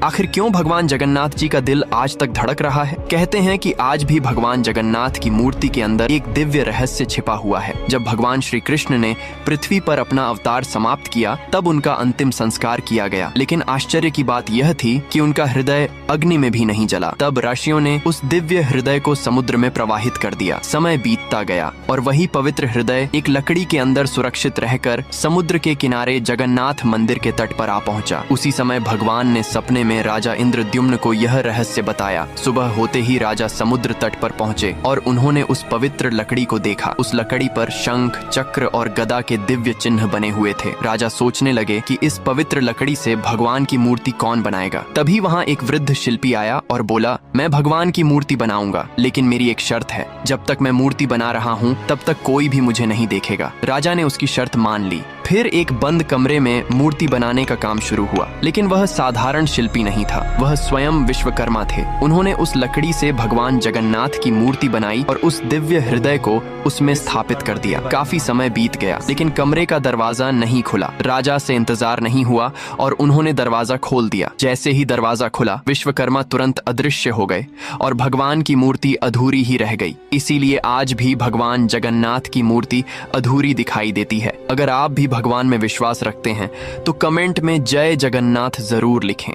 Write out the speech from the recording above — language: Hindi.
आखिर क्यों भगवान जगन्नाथ जी का दिल आज तक धड़क रहा है? कहते हैं कि आज भी भगवान जगन्नाथ की मूर्ति के अंदर एक दिव्य रहस्य छिपा हुआ है। जब भगवान श्री कृष्ण ने पृथ्वी पर अपना अवतार समाप्त किया, तब उनका अंतिम संस्कार किया गया। लेकिन आश्चर्य की बात यह थी कि उनका हृदय अग्नि में भी नहीं जला। तब ऋषियों ने उस दिव्य हृदय को समुद्र में प्रवाहित कर दिया। समय बीतता गया और वही पवित्र हृदय एक लकड़ी के अंदर सुरक्षित रहकर समुद्र के किनारे जगन्नाथ मंदिर के तट पर आ पहुंचा। उसी समय भगवान ने सपने में राजा इंद्रद्युम्न को यह रहस्य बताया। सुबह होते ही राजा समुद्र तट पर पहुंचे और उन्होंने उस पवित्र लकड़ी को देखा। उस लकड़ी पर शंख, चक्र और गदा के दिव्य चिन्ह बने हुए थे। राजा सोचने लगे कि इस पवित्र लकड़ी से भगवान की मूर्ति कौन बनाएगा। तभी वहाँ एक वृद्ध शिल्पी आया और बोला, मैं भगवान की मूर्ति बनाऊंगा, लेकिन मेरी एक शर्त है। जब तक मैं मूर्ति बना रहा हूँ तब तक कोई भी मुझे नहीं देखेगा। राजा ने उसकी शर्त मान ली। फिर एक बंद कमरे में मूर्ति बनाने का काम शुरू हुआ, लेकिन वह साधारण शिल्पी नहीं था, वह स्वयं विश्वकर्मा थे। उन्होंने उस लकड़ी से भगवान जगन्नाथ की मूर्ति बनाई और उस दिव्य हृदय को उसमें स्थापित कर दिया। काफी समय बीत गया, लेकिन कमरे का दरवाजा नहीं खुला। राजा से इंतजार नहीं हुआ और उन्होंने दरवाजा खोल दिया। जैसे ही दरवाजा खुला, विश्वकर्मा तुरंत अदृश्य हो गए और भगवान की मूर्ति अधूरी ही रह गई। इसीलिए आज भी भगवान जगन्नाथ की मूर्ति अधूरी दिखाई देती है। अगर आप भी भगवान में विश्वास रखते हैं तो कमेंट में जय जगन्नाथ जरूर लिखें।